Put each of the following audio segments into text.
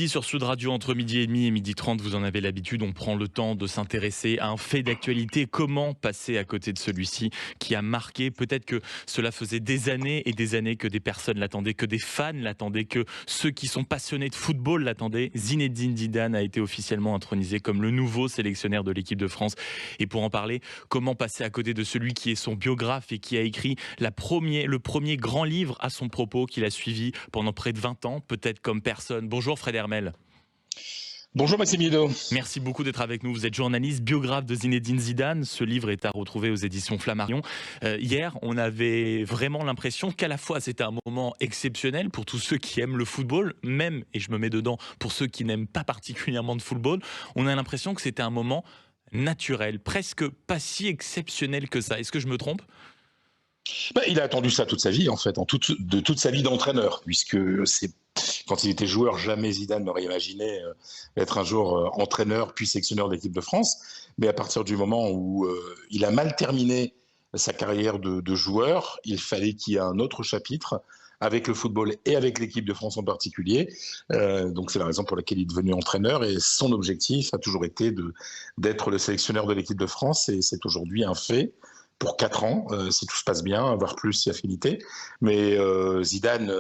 Sur Sud Radio, entre midi et demi et midi 30, vous en avez l'habitude, on prend le temps de s'intéresser à un fait d'actualité. Comment passer à côté de celui-ci qui a marqué? Peut-être que cela faisait des années et des années que des personnes l'attendaient, que des fans l'attendaient, que ceux qui sont passionnés de football l'attendaient. Zinedine Zidane a été officiellement intronisé comme le nouveau sélectionneur de l'équipe de France. Et pour en parler, comment passer à côté de celui qui est son biographe et qui a écrit le premier grand livre à son propos, qu'il a suivi pendant près de 20 ans, peut-être comme personne. Bonjour Fred Hermel. Bonjour Maxime Hidot. Merci beaucoup d'être avec nous. Vous êtes journaliste, biographe de Zinedine Zidane. Ce livre est à retrouver aux éditions Flammarion. Hier, on avait vraiment l'impression qu'à la fois c'était un moment exceptionnel pour tous ceux qui aiment le football, même, et je me mets dedans, pour ceux qui n'aiment pas particulièrement de football. On a l'impression que c'était un moment naturel, presque pas si exceptionnel que ça. Est-ce que je me trompe ? Il a attendu ça toute sa vie, en fait, de toute sa vie d'entraîneur, puisque quand il était joueur, jamais Zidane n'aurait imaginé être un jour entraîneur puis sélectionneur de l'équipe de France. Mais à partir du moment où il a mal terminé sa carrière de joueur, il fallait qu'il y ait un autre chapitre avec le football et avec l'équipe de France en particulier. Donc c'est la raison pour laquelle il est devenu entraîneur, et son objectif a toujours été d'être le sélectionneur de l'équipe de France, et c'est aujourd'hui un fait. Pour 4 ans, si tout se passe bien, voire plus si affinité. Mais Zidane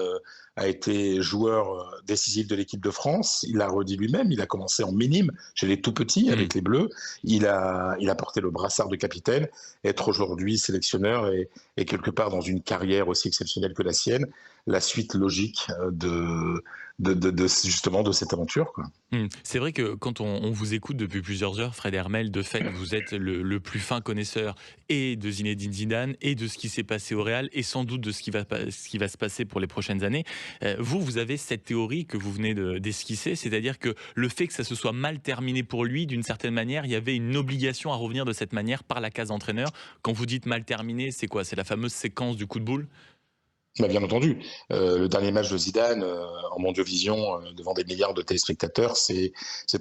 a été joueur décisif de l'équipe de France. Il l'a redit lui-même. Il a commencé en minime, chez les tout petits, avec les Bleus. Il a porté le brassard de capitaine. Être aujourd'hui sélectionneur et quelque part dans une carrière aussi exceptionnelle que la sienne, la suite logique justement de cette aventure, quoi. C'est vrai que quand on vous écoute depuis plusieurs heures, Fred Hermel, de fait, vous êtes le plus fin connaisseur et de Zinedine Zidane et de ce qui s'est passé au Real, et sans doute de ce qui va se passer pour les prochaines années. Vous avez cette théorie que vous venez d'esquisser, c'est-à-dire que le fait que ça se soit mal terminé pour lui, d'une certaine manière, il y avait une obligation à revenir de cette manière par la case entraîneur. Quand vous dites mal terminé, c'est quoi? C'est la fameuse séquence du coup de boule? Bien entendu, le dernier match de Zidane en Mondiovision devant des milliards de téléspectateurs, c'est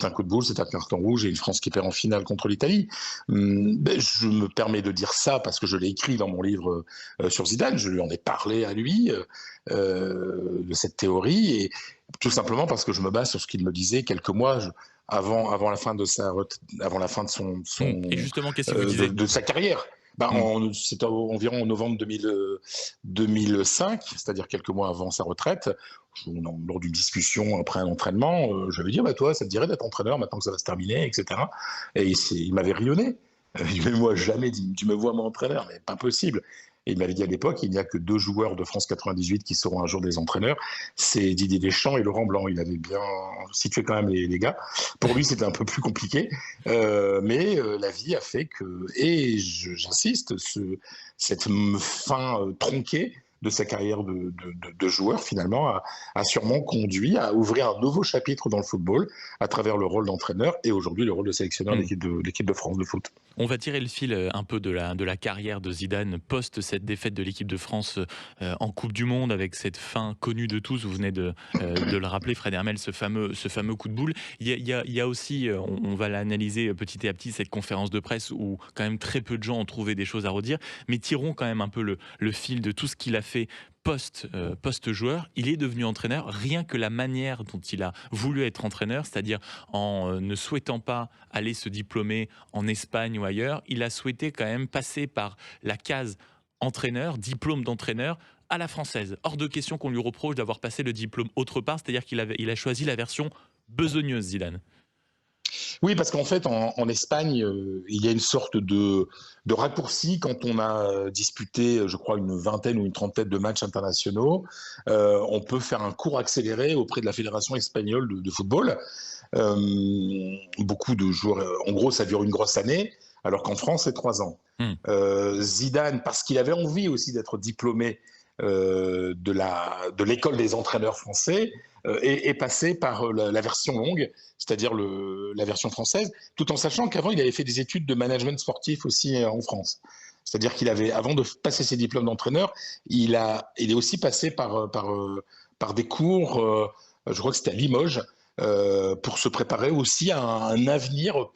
un coup de boule, c'est un carton rouge et une France qui perd en finale contre l'Italie. Je me permets de dire ça parce que je l'ai écrit dans mon livre sur Zidane, je lui en ai parlé à lui de cette théorie, et tout simplement parce que je me base sur ce qu'il me disait quelques mois avant la fin de Et justement, qu'est-ce qu'il vous disait? de sa carrière. C'était environ en novembre 2005, c'est-à-dire quelques mois avant sa retraite. Lors d'une discussion après un entraînement, je lui ai dit toi, ça te dirait d'être entraîneur maintenant que ça va se terminer, etc. Et il m'avait rionné. Mais moi, jamais dit, tu me vois moi entraîneur, mais pas possible. Et il m'avait dit à l'époque, il n'y a que 2 joueurs de France 98 qui seront un jour des entraîneurs, c'est Didier Deschamps et Laurent Blanc. Il avait bien situé quand même les gars. Pour lui, c'était un peu plus compliqué, mais la vie a fait que, et j'insiste, cette fin tronquée de sa carrière de joueur, finalement, a sûrement conduit à ouvrir un nouveau chapitre dans le football à travers le rôle d'entraîneur et aujourd'hui le rôle de sélectionneur de l'équipe de France de foot. On va tirer le fil un peu de la carrière de Zidane post cette défaite de l'équipe de France en Coupe du Monde, avec cette fin connue de tous. Vous venez de le rappeler, Fred Hermel, ce fameux coup de boule. Il y a aussi, on va l'analyser petit à petit, cette conférence de presse où quand même très peu de gens ont trouvé des choses à redire, mais tirons quand même un peu le fil de tout ce qu'il a fait post-joueur. Il est devenu entraîneur, rien que la manière dont il a voulu être entraîneur, c'est-à-dire en ne souhaitant pas aller se diplômer en Espagne ou ailleurs, il a souhaité quand même passer par la case entraîneur, diplôme d'entraîneur, à la française. Hors de question qu'on lui reproche d'avoir passé le diplôme autre part, c'est-à-dire qu'il a choisi la version besogneuse, Zidane. Oui, parce qu'en fait, en Espagne, il y a une sorte de raccourci quand on a disputé, je crois, une vingtaine ou une trentaine de matchs internationaux. On peut faire un cours accéléré auprès de la Fédération espagnole de football. Beaucoup de joueurs, en gros, ça dure une grosse année, alors qu'en France, c'est 3 ans. Zidane, parce qu'il avait envie aussi d'être diplômé de l'école des entraîneurs français, est passé par la version longue, c'est-à-dire la version française, tout en sachant qu'avant il avait fait des études de management sportif aussi en France. C'est-à-dire qu'il avait, avant de passer ses diplômes d'entraîneur, il est aussi passé par des cours, je crois que c'était à Limoges, pour se préparer aussi à un avenir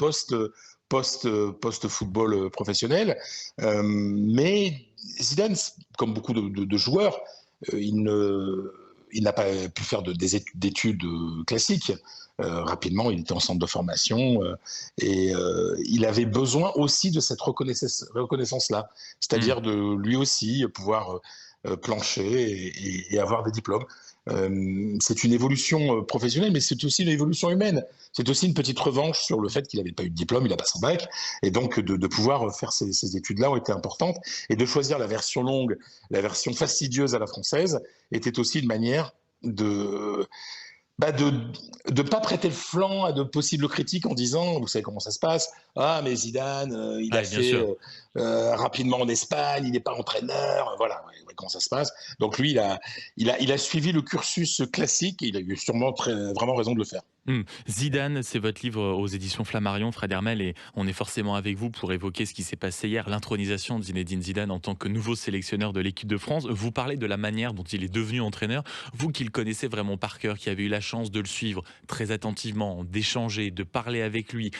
post-football professionnel. Mais Zidane, comme beaucoup de joueurs, il il n'a pas pu faire d'études classiques. Rapidement, il était en centre de formation il avait besoin aussi de cette reconnaissance-là, Mmh. c'est-à-dire de lui aussi pouvoir plancher et avoir des diplômes. C'est une évolution professionnelle, mais c'est aussi une évolution humaine. C'est aussi une petite revanche sur le fait qu'il n'avait pas eu de diplôme, il n'a pas son bac, et donc de pouvoir faire ces études-là ont été importantes, et de choisir la version longue, la version fastidieuse à la française, était aussi une manière de de ne pas prêter le flanc à de possibles critiques en disant, vous savez comment ça se passe, ah mais Zidane, il a Ouais, bien fait sûr. rapidement en Espagne, il n'est pas entraîneur, voilà, ouais, ouais, comment ça se passe. Donc lui, il a suivi le cursus classique, et il a eu sûrement vraiment raison de le faire. Mmh. Zidane, c'est votre livre aux éditions Flammarion, Fred Hermel, et on est forcément avec vous pour évoquer ce qui s'est passé hier, l'intronisation de Zinedine Zidane en tant que nouveau sélectionneur de l'équipe de France. Vous parlez de la manière dont il est devenu entraîneur. Vous qui le connaissez vraiment par cœur, qui avez eu la chance de le suivre très attentivement, d'échanger, de parler avec lui,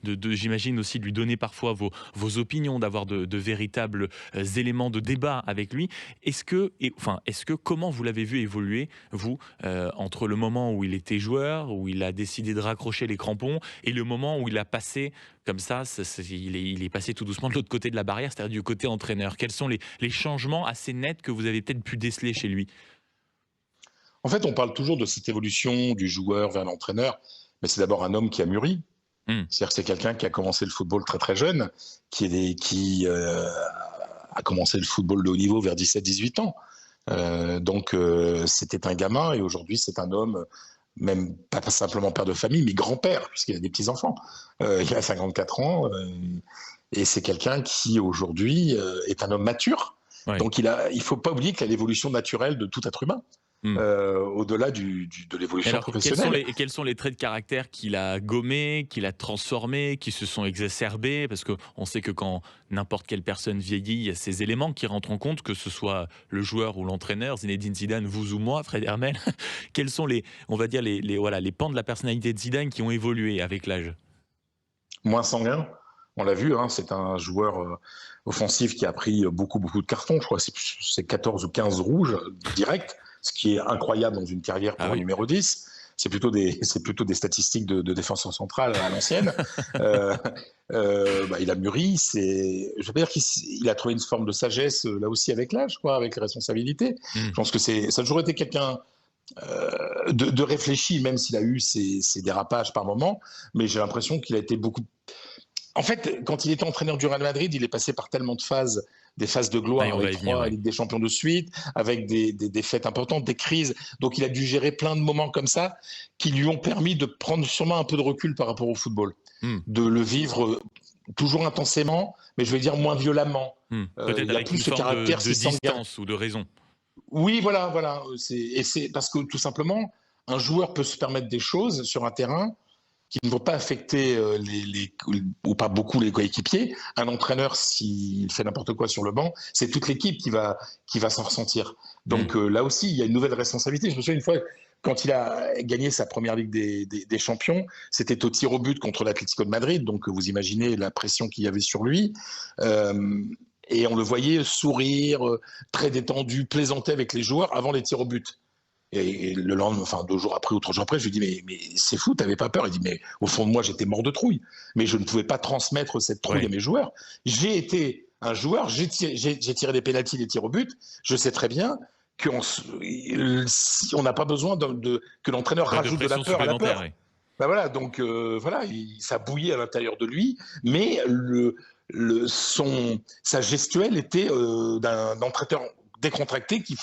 j'imagine aussi de lui donner parfois vos opinions, d'avoir de véritables éléments de débat avec lui. Comment vous l'avez vu évoluer, vous, entre le moment où il était joueur, où il a décidé de raccrocher les crampons, et le moment où il a passé comme ça, il est passé tout doucement de l'autre côté de la barrière, c'est-à-dire du côté entraîneur. Quels sont les changements assez nets que vous avez peut-être pu déceler chez lui? En fait, on parle toujours de cette évolution du joueur vers l'entraîneur, mais c'est d'abord un homme qui a mûri. Mmh. C'est-à-dire que c'est quelqu'un qui a commencé le football très très jeune, qui a commencé le football de haut niveau vers 17-18 ans. C'était un gamin, et aujourd'hui c'est un homme, même pas simplement père de famille, mais grand-père, puisqu'il a des petits-enfants. Il a 54 ans, et c'est quelqu'un qui aujourd'hui est un homme mature. Ouais. Donc il ne faut pas oublier qu'il y a l'évolution naturelle de tout être humain, Mmh. au-delà de Et l'évolution alors, quels sont professionnelle. les traits de caractère qu'il a gommés, qu'il a transformés, qui se sont exacerbés? Parce qu'on sait que quand n'importe quelle personne vieillit, il y a ces éléments qui rentrent en compte, que ce soit le joueur ou l'entraîneur, Zinedine Zidane, vous ou moi, Fred Hermel. Quels sont on va dire, voilà, les pans de la personnalité de Zidane qui ont évolué avec l'âge? Moins sanguin. On l'a vu, hein, c'est un joueur offensif qui a pris beaucoup, beaucoup de cartons. Je crois que c'est 14 ou 15 rouges directs, ce qui est incroyable dans une carrière Ah pour un oui. numéro 10. C'est plutôt des statistiques de défenseur central à l'ancienne. euh, il a mûri. Je veux dire qu'il a trouvé une forme de sagesse là aussi avec l'âge, quoi, avec les responsabilités. Je Mmh. pense que ça a toujours été quelqu'un de réfléchi, même s'il a eu ses dérapages par moments. Mais j'ai l'impression qu'il a été beaucoup. En fait, quand il était entraîneur du Real Madrid, il est passé par tellement de phases, des phases de Ah, et gloire on avec va y venir, 3 ouais. Ligues des Champions de suite, avec des défaites importantes, des crises. Donc il a dû gérer plein de moments comme ça qui lui ont permis de prendre sûrement un peu de recul par rapport au football, Mmh. de le vivre toujours intensément, mais je vais dire moins violemment. Mmh. Il Peut-être n'y a avec plus une ce forme caractère de si sanguin. distance ou de raison. Oui, voilà, voilà. Et c'est parce que tout simplement, un joueur peut se permettre des choses sur un terrain qui ne vont pas affecter ou pas beaucoup les coéquipiers. Un entraîneur, s'il fait n'importe quoi sur le banc, c'est toute l'équipe qui va s'en ressentir. Mmh. Donc là aussi, il y a une nouvelle responsabilité. Je me souviens une fois, quand il a gagné sa première Ligue des Champions, c'était au tir au but contre l'Atlético de Madrid. Donc vous imaginez la pression qu'il y avait sur lui. Euh, et on le voyait sourire, très détendu, plaisanter avec les joueurs avant les tirs au but. Et le lendemain, enfin 2 jours après ou 3 jours après, je lui dis mais c'est fou, t'avais pas peur? Il dit mais au fond de moi j'étais mort de trouille, mais je ne pouvais pas transmettre cette trouille à Ouais. mes joueurs. J'ai été un joueur, j'ai tiré des pénaltys, des tirs au but. Je sais très bien on n'a pas besoin que l'entraîneur Pas de rajoute de la pression peur à la supplémentaire, peur. ouais. Ben voilà, donc voilà, ça bouillait à l'intérieur de lui, mais sa gestuelle était d'un entraîneur décontracté qui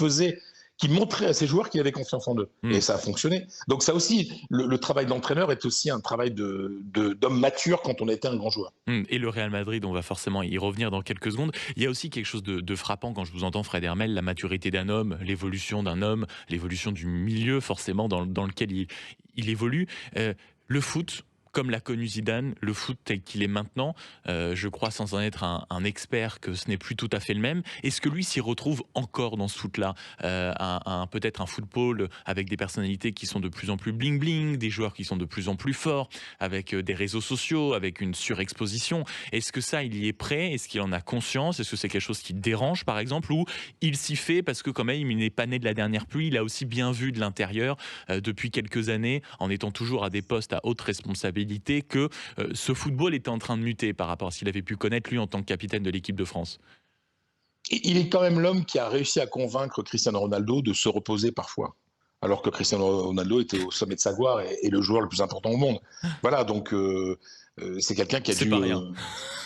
montrait à ses joueurs qu'il avait confiance en eux. Et Mmh. ça a fonctionné. Donc ça aussi, le travail de l'entraîneur est aussi un travail d'homme mature quand on était un grand joueur. Mmh, et le Real Madrid, on va forcément y revenir dans quelques secondes. Il y a aussi quelque chose de frappant quand je vous entends, Fred Hermel, la maturité d'un homme, l'évolution d'un homme, l'évolution du milieu forcément dans lequel il évolue. Le foot, comme l'a connu Zidane, le foot tel qu'il est maintenant, je crois sans en être un expert que ce n'est plus tout à fait le même. Est-ce que lui s'y retrouve encore dans ce foot-là, peut-être un football avec des personnalités qui sont de plus en plus bling-bling, des joueurs qui sont de plus en plus forts, avec des réseaux sociaux, avec une surexposition. Est-ce que ça, il y est prêt? Est-ce qu'il en a conscience? Est-ce que c'est quelque chose qui dérange, par exemple, ou il s'y fait parce que quand même, il n'est pas né de la dernière pluie, il a aussi bien vu de l'intérieur depuis quelques années, en étant toujours à des postes à haute responsabilité, que ce football était en train de muter par rapport à ce qu'il avait pu connaître lui en tant que capitaine de l'équipe de France? Il est quand même l'homme qui a réussi à convaincre Cristiano Ronaldo de se reposer parfois, alors que Cristiano Ronaldo était au sommet de sa gloire et le joueur le plus important au monde. Voilà, donc c'est quelqu'un qui a C'est dû pas rien.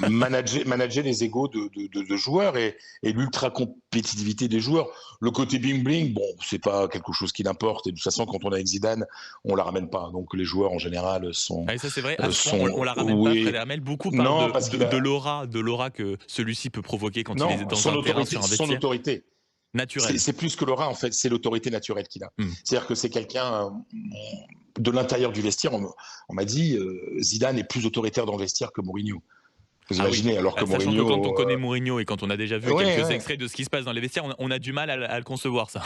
manager les égos de joueurs et l'ultra compétitivité des joueurs. Le côté bling bling, bon, c'est pas quelque chose qui l'importe. Et de toute façon, quand on est avec Zidane, on la ramène pas. Donc les joueurs en général Ah, et ça, c'est vrai, à ce point, on la ramène pas. Fred oui, Hermel, beaucoup parlent non, parce qu'il a de l'aura que celui-ci peut provoquer quand il est non dans un terrain sur un son vestiaire autorité. naturel. C'est plus que l'aura, en fait, c'est l'autorité naturelle qu'il a. Hmm. C'est-à-dire que c'est quelqu'un de l'intérieur du vestiaire. On m'a dit, Zidane est plus autoritaire dans le vestiaire que Mourinho. Vous Ah oui, imaginez, alors que sachant que quand on Mourinho. connaît Mourinho et quand on a déjà vu Ouais, quelques ouais. extraits de ce qui se passe dans les vestiaires, on a du mal à le concevoir, ça.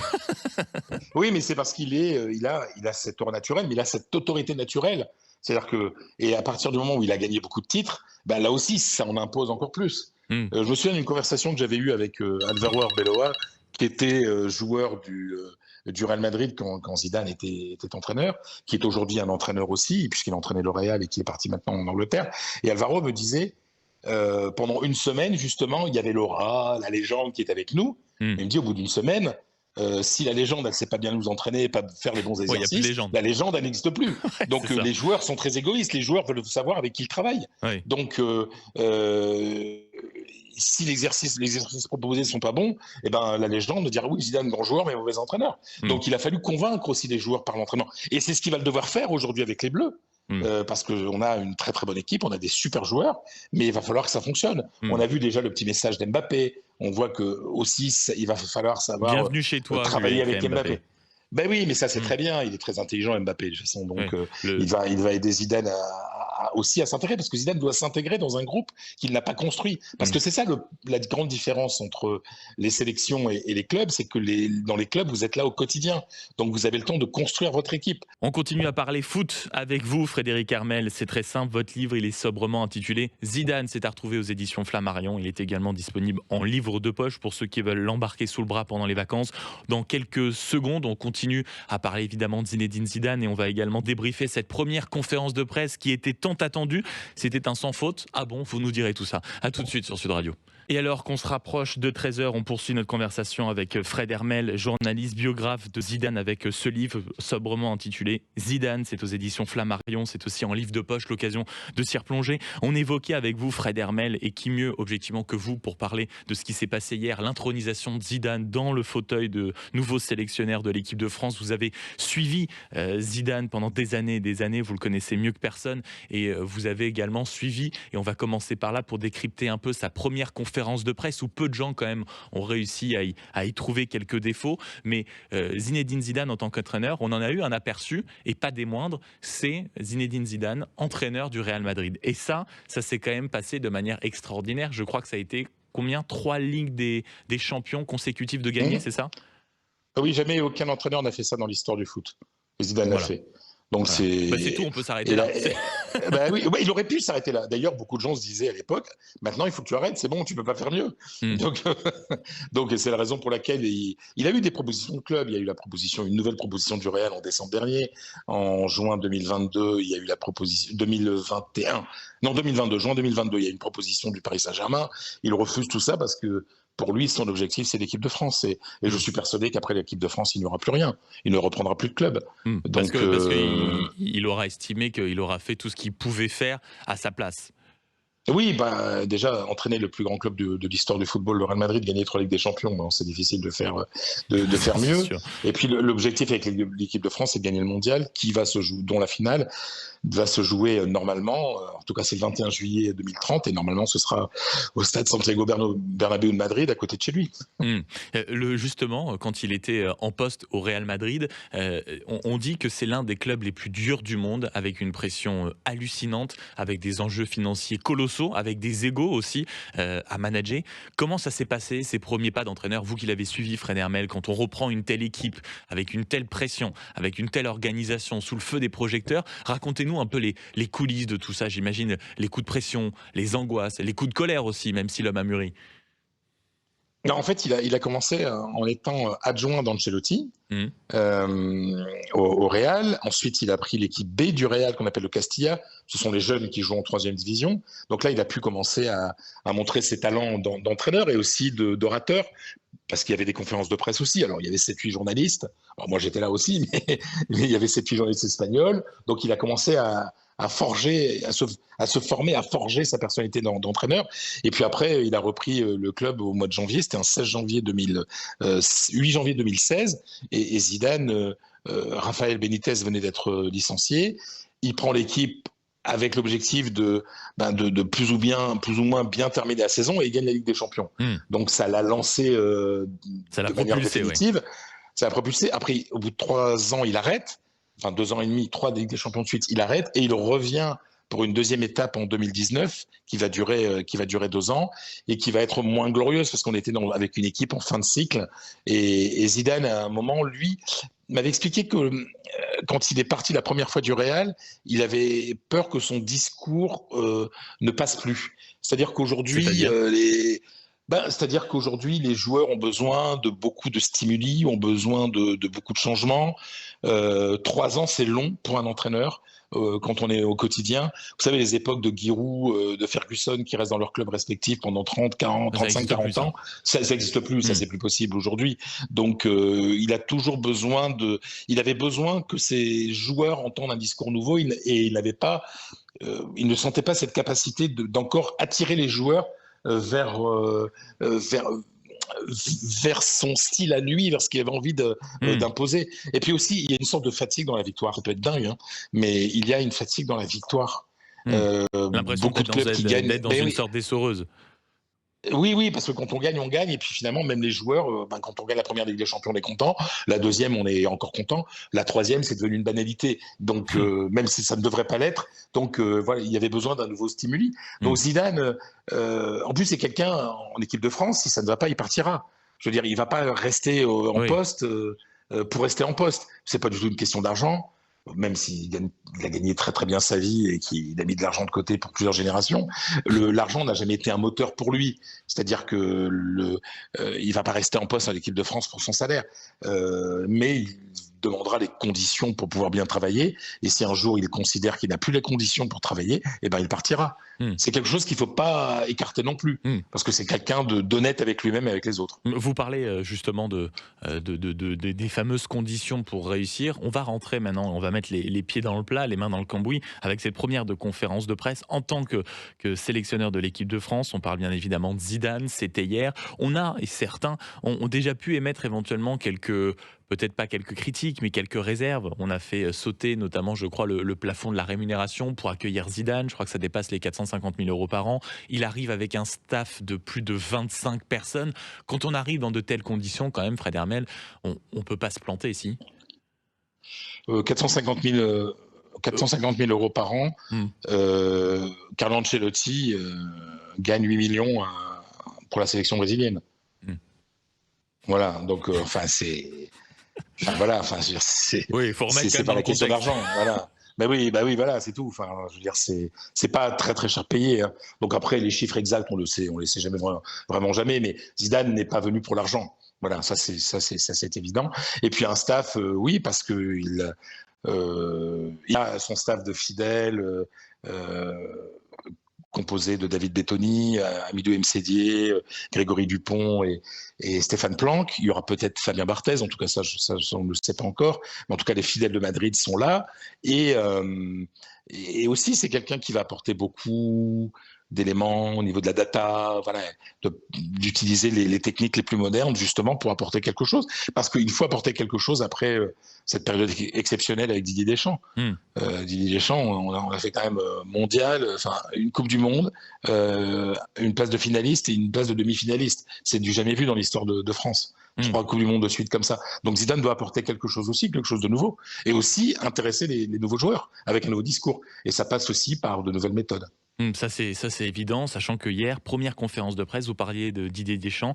Oui, mais c'est parce il a cette aura naturelle, mais il a cette autorité naturelle. C'est-à-dire que, et à partir du moment où il a gagné beaucoup de titres, ben là aussi, ça en impose encore plus. Hmm. Je me souviens d'une conversation que j'avais eue avec Alvaro Arbeloa, qui était joueur du Real Madrid quand Zidane était entraîneur, qui est aujourd'hui un entraîneur aussi, puisqu'il a entraîné le Real et qui est parti maintenant en Angleterre. Et Alvaro me disait, pendant une semaine, justement, il y avait l'aura, la légende qui est avec nous. Hmm. Il me dit, au bout d'une semaine, si la légende, elle ne sait pas bien nous entraîner, pas faire les bons Ouais, il n'y a plus de exercices, légende. la légende, elle n'existe plus. Ouais, Donc, c'est ça. les joueurs sont très égoïstes. Les joueurs veulent savoir avec qui ils travaillent. Ouais. Donc, si les exercices proposés sont pas bons, eh ben, la légende dira oui, Zidane, grand joueur, mais mauvais entraîneur. Hmm. Donc, il a fallu convaincre aussi les joueurs par l'entraînement. Et c'est ce qu'il va devoir faire aujourd'hui avec les Bleus. Hmm. Parce qu'on a une très très bonne équipe, on a des super joueurs, mais il va falloir que ça fonctionne. On a vu déjà le petit message d'Mbappé, on voit que aussi il va falloir savoir Bienvenue chez toi, lui a travailler écrit avec Mbappé. Ben oui, mais ça c'est Hmm. très bien, il est très intelligent Mbappé de toute façon, donc Ouais. il va aider Zidane aussi à s'intégrer, parce que Zidane doit s'intégrer dans un groupe qu'il n'a pas construit. Parce que c'est ça la grande différence entre les sélections et les clubs, c'est que dans les clubs, vous êtes là au quotidien, donc vous avez le temps de construire votre équipe. On continue à parler foot avec vous, Frédéric Hermel. C'est très simple, votre livre, il est sobrement intitulé « Zidane ». C'est à retrouver aux éditions Flammarion. Il est également disponible en livre de poche pour ceux qui veulent l'embarquer sous le bras pendant les vacances. Dans quelques secondes, on continue à parler évidemment de Zinedine Zidane et on va également débriefer cette première conférence de presse qui était tant attendue. C'était un sans faute. Ah bon, vous nous direz tout ça. À tout de suite sur Sud Radio. Et alors qu'on se rapproche de 13h, on poursuit notre conversation avec Fred Hermel, journaliste, biographe de Zidane, avec ce livre sobrement intitulé « Zidane ». C'est aux éditions Flammarion, c'est aussi en livre de poche, l'occasion de s'y replonger. On évoquait avec vous, Fred Hermel, et qui mieux objectivement que vous pour parler de ce qui s'est passé hier, l'intronisation de Zidane dans le fauteuil de nouveau sélectionneur de l'équipe de France. Vous avez suivi Zidane pendant des années, vous le connaissez mieux que personne, et vous avez également suivi, et on va commencer par là pour décrypter un peu sa première conférence de presse où peu de gens quand même ont réussi à y trouver quelques défauts, mais Zinedine Zidane en tant qu'entraîneur, on en a eu un aperçu et pas des moindres, c'est Zinedine Zidane, entraîneur du Real Madrid. Et ça s'est quand même passé de manière extraordinaire. Je crois que ça a été combien? 3 Ligues des champions consécutives de gagner, c'est ça? Oui, jamais aucun entraîneur n'a fait ça dans l'histoire du foot. Zidane l'a fait. Donc voilà. C'est tout, on peut s'arrêter là. Oui, il aurait pu s'arrêter là. D'ailleurs, beaucoup de gens se disaient à l'époque, maintenant il faut que tu arrêtes, c'est bon, tu peux pas faire mieux. Donc c'est la raison pour laquelle il a eu des propositions de club. Il y a eu une nouvelle proposition du Real en décembre dernier. En juin 2022, il y a eu la proposition 2021. Non, 2022, juin 2022, il y a eu une proposition du Paris Saint-Germain. Il refuse tout ça parce que pour lui, son objectif, c'est l'équipe de France. Et je suis persuadé qu'après l'équipe de France, il n'y aura plus rien. Il ne reprendra plus de club. Parce qu'il aura estimé qu'il aura fait tout ce qu'il pouvait faire à sa place. Oui, ben, déjà, entraîner le plus grand club de l'histoire du football, le Real Madrid, gagner 3 Ligues des Champions, bon, c'est difficile de Ça, faire c'est mieux. sûr. Et puis l'objectif avec l'équipe de France, c'est de gagner le mondial, qui va se jouer, dont la finale va se jouer normalement, en tout cas c'est le 21 juillet 2030, et normalement ce sera au stade Santiago Bernabéu de Madrid, à côté de chez lui. Mmh. Justement, quand il était, en poste au Real Madrid, on dit que c'est l'un des clubs les plus durs du monde, avec une pression, hallucinante, avec des enjeux financiers colossaux, avec des égos aussi, à manager. Comment ça s'est passé, ces premiers pas d'entraîneur, vous qui l'avez suivi, Fred Hermel, quand on reprend une telle équipe, avec une telle pression, avec une telle organisation, sous le feu des projecteurs? Racontez-nous un peu les coulisses de tout ça. J'imagine les coups de pression, les angoisses, les coups de colère aussi, même si l'homme a mûri. Non, en fait, il a commencé en étant adjoint d'Ancelotti Mmh. au Real. Ensuite, il a pris l'équipe B du Real qu'on appelle le Castilla. Ce sont les jeunes qui jouent en troisième division. Donc là, il a pu commencer à montrer ses talents d'entraîneur et aussi d'orateur, parce qu'il y avait des conférences de presse aussi. Alors, il y avait 7-8 journalistes. Alors, moi, j'étais là aussi, mais il y avait 7-8 journalistes espagnols. Donc, il a commencé à forger, à se former, à forger sa personnalité d'entraîneur. Et puis après, il a repris le club au mois de janvier. C'était un 16 janvier 8 janvier 2016. Et Zidane, Rafael Benitez venait d'être licencié. Il prend l'équipe avec l'objectif de plus ou moins bien terminer la saison, et il gagne la Ligue des Champions. Mmh. Donc ça l'a lancé Ça l'a de manière propulsé, oui. définitive. Ça l'a propulsé. Après, au bout de 3 ans, il arrête. Enfin, 2 ans et demi, 3 Ligues des Champions de suite, il arrête et il revient pour une deuxième étape en 2019 qui va durer 2 ans et qui va être moins glorieuse parce qu'on était avec une équipe en fin de cycle. Et Zidane, à un moment, lui, m'avait expliqué que quand il est parti la première fois du Real, il avait peur que son discours ne passe plus. C'est-à-dire qu'aujourd'hui, C'est-à-dire? c'est-à-dire qu'aujourd'hui, les joueurs ont besoin de beaucoup de stimuli, ont besoin de beaucoup de changements. 3 ans, c'est long pour un entraîneur quand on est au quotidien. Vous savez, les époques de Giroud, de Ferguson qui restent dans leur club respectif pendant 30, 40, Ça 35, n'existe plus, 40 ça. ans, ça n'existe plus, ça Mmh. c'est plus possible aujourd'hui. Donc, il a toujours besoin il avait besoin que ses joueurs entendent un discours nouveau et il n'avait pas, il ne sentait pas cette capacité d'encore attirer les joueurs vers, vers, vers son style à lui, vers ce qu'il avait envie Mmh. d'imposer. Et puis aussi, il y a une sorte de fatigue dans la victoire. Ça peut être dingue, hein, mais il y a une fatigue dans la victoire. Mmh. L'impression Beaucoup de clubs qui gagnent. d'être dans Ben une oui, sorte d'essoreuse. oui, oui, parce que quand on gagne, on gagne. Et puis finalement, même les joueurs, quand on gagne la première Ligue des Champions, on est content. La deuxième, on est encore content. La troisième, c'est devenu une banalité. Donc, Mmh. même si ça ne devrait pas l'être. Donc, voilà, il y avait besoin d'un nouveau stimuli. Mmh. Donc, Zidane, en plus, c'est quelqu'un en équipe de France, si ça ne va pas, il partira. Je veux dire, il ne va pas rester en Oui. poste pour rester en poste. C'est pas du tout une question d'argent. Même il a gagné très très bien sa vie et qu'il a mis de l'argent de côté pour plusieurs générations, l'argent n'a jamais été un moteur pour lui. C'est-à-dire que il va pas rester en poste à l'équipe de France pour son salaire, mais il demandera les conditions pour pouvoir bien travailler. Et si un jour il considère qu'il n'a plus les conditions pour travailler, eh ben il partira. Mmh. C'est quelque chose qu'il faut pas écarter non plus, Mmh. parce que c'est quelqu'un d'honnête avec lui-même et avec les autres. Vous parlez justement des fameuses conditions pour réussir. On va rentrer maintenant, on va mettre les pieds dans le plat, les mains dans le cambouis, avec cette première de conférence de presse en tant que sélectionneur de l'équipe de France. On parle bien évidemment de Zidane, c'était hier. On a, et certains ont déjà pu émettre éventuellement peut-être pas quelques critiques, mais quelques réserves. On a fait sauter notamment, je crois, le plafond de la rémunération pour accueillir Zidane. Je crois que ça dépasse les 450 000 euros par an. Il arrive avec un staff de plus de 25 personnes. Quand on arrive dans de telles conditions, quand même, Fred Hermel, on ne peut pas se planter ici. 450 000, 450 000 euros par an. Hmm. Carlo Ancelotti gagne 8 millions pour la sélection brésilienne. Hmm. Voilà, donc enfin voilà, Oui, il faut remettre quand c'est même pas dans la le question contexte. d'argent, voilà. Bah oui, voilà, c'est tout. Enfin, je veux dire, c'est pas très très cher payé, hein. Donc après, les chiffres exacts, on les sait jamais vraiment jamais. Mais Zidane n'est pas venu pour l'argent. Voilà, ça c'est évident. Et puis un staff, oui, parce que il a son staff de fidèles. Composé de David Bettoni, Amidou Mcdié, Grégory Dupont et Stéphane Planck. Il y aura peut-être Fabien Barthez, en tout cas ça on ne le sait pas encore, mais en tout cas les fidèles de Madrid sont là. Et et aussi, c'est quelqu'un qui va apporter beaucoup d'éléments au niveau de la data, voilà, d'utiliser les techniques les plus modernes justement pour apporter quelque chose. Parce qu'il faut apporter quelque chose après cette période exceptionnelle avec Didier Deschamps. Mmh. Didier Deschamps, on a fait quand même mondial, enfin une Coupe du Monde, une place de finaliste et une place de demi-finaliste. C'est du jamais vu dans l'histoire de France. Mmh. 3 Coupes du Monde de suite comme ça. Donc Zidane doit apporter quelque chose aussi, quelque chose de nouveau. Et aussi intéresser les nouveaux joueurs avec un nouveau discours. Et ça passe aussi par de nouvelles méthodes. Ça c'est évident, sachant que hier, première conférence de presse, vous parliez de Didier Deschamps,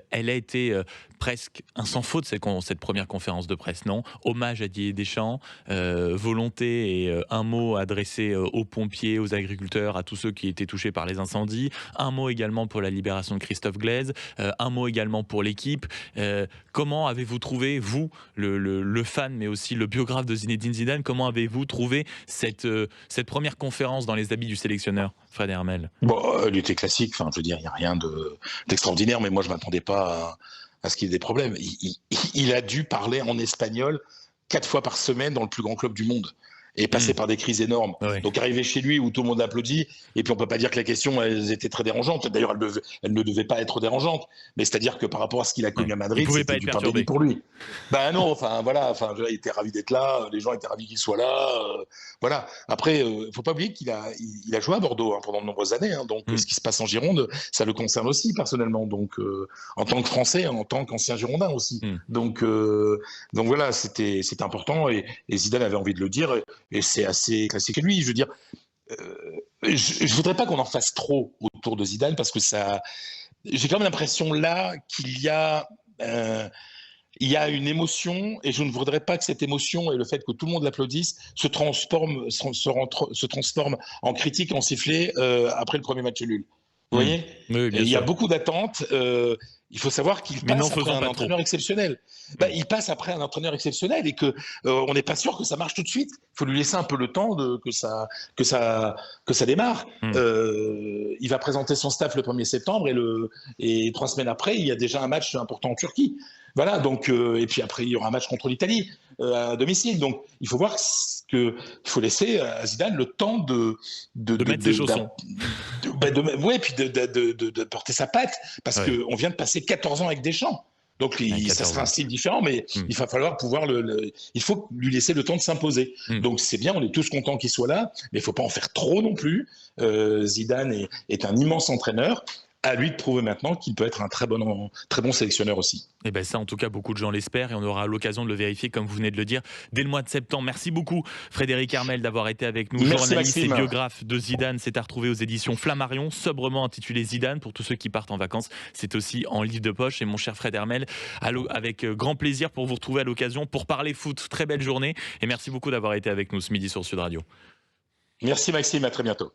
elle a été presque un sans faute cette première conférence de presse, non? Hommage à Didier Deschamps, volonté et un mot adressé aux pompiers, aux agriculteurs, à tous ceux qui étaient touchés par les incendies, un mot également pour la libération de Christophe Glaise, un mot également pour l'équipe. Comment avez-vous trouvé, vous, le fan, mais aussi le biographe de Zinedine Zidane, comment avez-vous trouvé cette première conférence dans les habits du sélectionneur, Fred Hermel? Bon, il était classique, enfin, je veux dire, il n'y a rien d'extraordinaire, mais moi, je ne m'attendais pas à ce qu'il y ait des problèmes. Il a dû parler en espagnol 4 fois par semaine dans le plus grand club du monde et passer par des crises énormes. Ouais. Donc, arriver chez lui où tout le monde applaudit, et puis on ne peut pas dire que les questions, elles étaient très dérangeantes. D'ailleurs, elles ne devaient pas être dérangeantes, mais c'est-à-dire que par rapport à ce qu'il a connu Ouais. à Il Madrid, pouvait pas c'était être du pain perturbé. béni pour lui. Ben non, enfin, voilà, enfin, il était ravi d'être là, les gens étaient ravis qu'il soit là, voilà. Après, faut pas oublier qu'il a joué à Bordeaux pendant de nombreuses années, donc ce qui se passe en Gironde, ça le concerne aussi personnellement. Donc, en tant que Français, en tant qu'ancien Girondin aussi. Mm. Donc voilà, c'était important et Zidane avait envie de le dire et c'est assez classique chez lui. Je veux dire, je voudrais pas qu'on en fasse trop autour de Zidane parce que ça, j'ai quand même l'impression là qu'il y a il y a une émotion et je ne voudrais pas que cette émotion et le fait que tout le monde l'applaudisse se transforme en critique, en sifflet après le premier match nul. Vous voyez? Oui, bien Il y a sûr. beaucoup d'attentes. Il faut savoir qu'il Mais n'en passe après faisons un pas entraîneur trop. exceptionnel. Il passe après un entraîneur exceptionnel et que on n'est pas sûr que ça marche tout de suite. Il faut lui laisser un peu le temps que ça démarre. Mm. Il va présenter son staff le 1er septembre et 3 semaines après, il y a déjà un match important en Turquie. Voilà, donc et puis après il y aura un match contre l'Italie à domicile. Donc il faut voir qu'il faut laisser à Zidane le temps De mettre ses chaussons. puis de porter sa patte parce Ouais. qu'on vient de passer 14 ans avec Deschamps. Donc ça 14 sera un ans. style différent, mais il va falloir pouvoir il faut lui laisser le temps de s'imposer. Donc c'est bien, on est tous contents qu'il soit là, mais il ne faut pas en faire trop non plus. Zidane est un immense entraîneur. À lui de prouver maintenant qu'il peut être un très bon sélectionneur aussi. Et ben ça, en tout cas, beaucoup de gens l'espèrent et on aura l'occasion de le vérifier, comme vous venez de le dire, dès le mois de septembre. Merci beaucoup, Frédéric Hermel, d'avoir été avec nous. Merci, Journaliste Maxime. et biographe de Zidane, c'est à retrouver aux éditions Flammarion, sobrement intitulé Zidane. Pour tous ceux qui partent en vacances, c'est aussi en livre de poche. Et mon cher Fred Hermel, avec grand plaisir pour vous retrouver à l'occasion pour parler foot. Très belle journée et merci beaucoup d'avoir été avec nous ce midi sur Sud Radio. Merci Maxime, à très bientôt.